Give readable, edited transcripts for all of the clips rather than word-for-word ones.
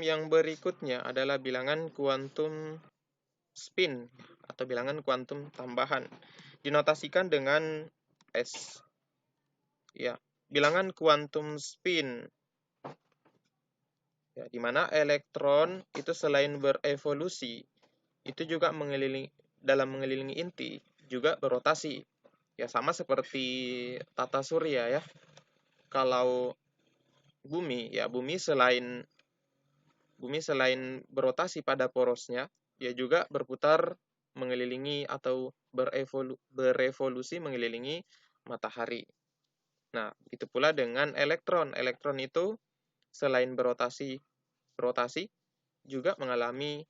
yang berikutnya adalah bilangan kuantum spin atau bilangan kuantum tambahan. Dinotasikan dengan S. Ya, bilangan kuantum spin. Ya, di mana elektron itu selain berevolusi, itu juga dalam mengelilingi inti, juga berotasi. Ya, sama seperti tata surya ya. Kalau bumi, ya bumi selain berotasi pada porosnya, ya juga berputar mengelilingi atau berevolusi mengelilingi matahari. Nah, itu pula dengan elektron. Elektron itu selain berotasi juga mengalami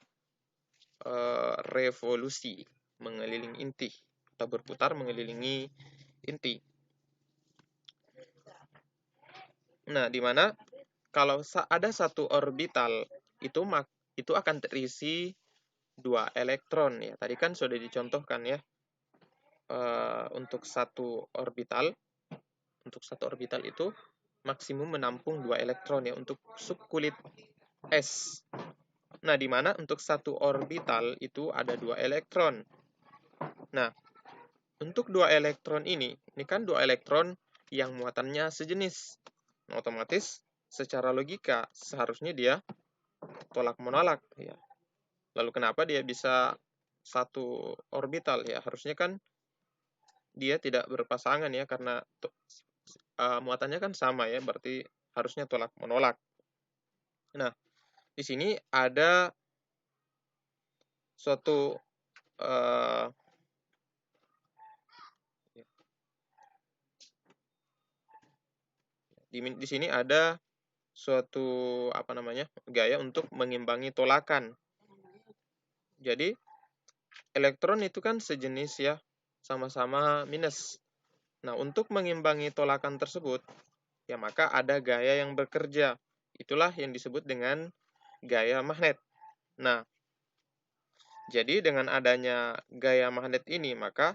revolusi mengelilingi inti atau berputar mengelilingi inti. Nah, di mana kalau ada satu orbital itu akan terisi 2 elektron ya. Tadi kan sudah dicontohkan ya. Untuk satu orbital itu maksimum menampung 2 elektron ya untuk subkulit S. Nah, di mana untuk satu orbital itu ada 2 elektron. Nah, untuk 2 elektron ini kan 2 elektron yang muatannya sejenis. Nah, otomatis secara logika seharusnya dia tolak menolak ya. Lalu kenapa dia bisa satu orbital ya? Harusnya kan dia tidak berpasangan ya, karena muatannya kan sama ya, berarti harusnya tolak menolak. Nah, di sini ada suatu di sini ada suatu gaya untuk mengimbangi tolakan. Jadi elektron itu kan sejenis ya, sama-sama minus. Nah, untuk mengimbangi tolakan tersebut ya maka ada gaya yang bekerja. Itulah yang disebut dengan gaya magnet. Nah, jadi dengan adanya gaya magnet ini maka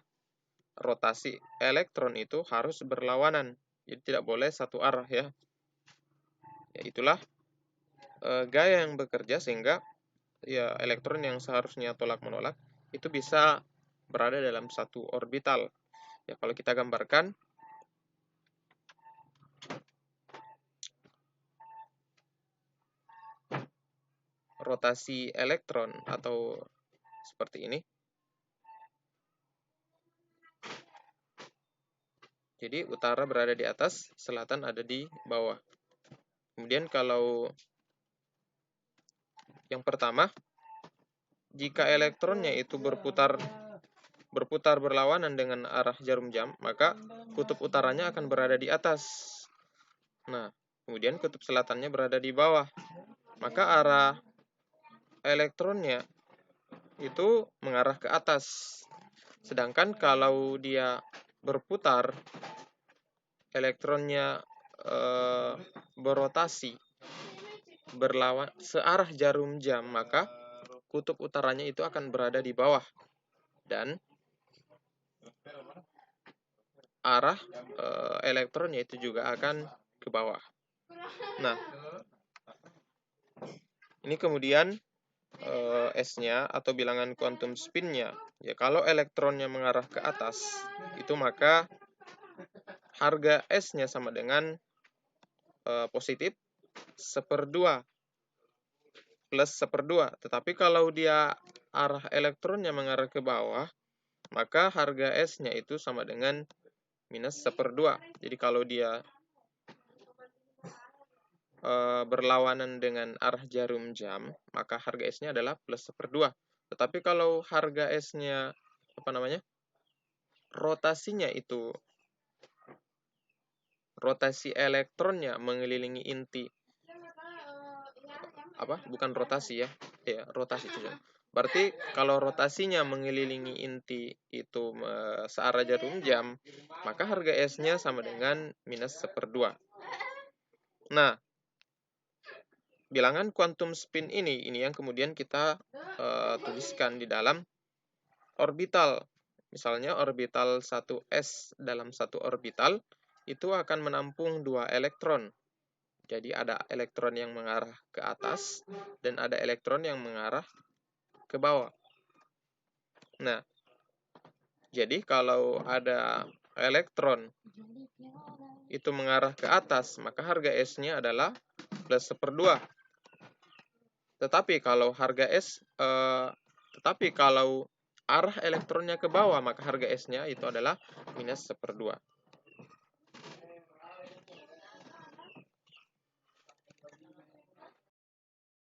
rotasi elektron itu harus berlawanan. Jadi tidak boleh satu arah ya. Ya itulah gaya yang bekerja sehingga ya elektron yang seharusnya tolak menolak itu bisa berada dalam satu orbital. Ya kalau kita gambarkan rotasi elektron atau seperti ini. Jadi utara berada di atas, selatan ada di bawah. Kemudian kalau yang pertama, jika elektronnya itu berputar berlawanan dengan arah jarum jam, maka kutub utaranya akan berada di atas. Nah, kemudian kutub selatannya berada di bawah. Maka arah elektronnya itu mengarah ke atas. Sedangkan kalau dia berputar, elektronnya berotasi berlawan searah jarum jam, maka kutub utaranya itu akan berada di bawah dan arah elektronnya itu juga akan ke bawah. Nah, ini kemudian S-nya atau bilangan kuantum spin-nya. Ya, kalau elektronnya mengarah ke atas, itu maka harga S-nya sama dengan positif 1/2 plus 1/2. Tetapi kalau dia arah elektronnya mengarah ke bawah, maka harga S-nya itu sama dengan minus 1/2. Jadi kalau dia berlawanan dengan arah jarum jam, maka harga S-nya adalah plus 1/2. Tetapi kalau harga S-nya rotasinya itu rotasi elektronnya mengelilingi inti bukan rotasi ya, rotasi itu. Berarti kalau rotasinya mengelilingi inti itu searah jarum jam, maka harga S-nya sama dengan minus 1/2. Nah, bilangan kuantum spin ini yang kemudian kita tuliskan di dalam orbital. Misalnya orbital 1s dalam satu orbital itu akan menampung 2 elektron. Jadi ada elektron yang mengarah ke atas dan ada elektron yang mengarah ke bawah. Nah, jadi kalau ada elektron itu mengarah ke atas, maka harga S-nya adalah plus 1/2. Tetapi kalau arah elektronnya ke bawah, maka harga S-nya itu adalah minus 1/2.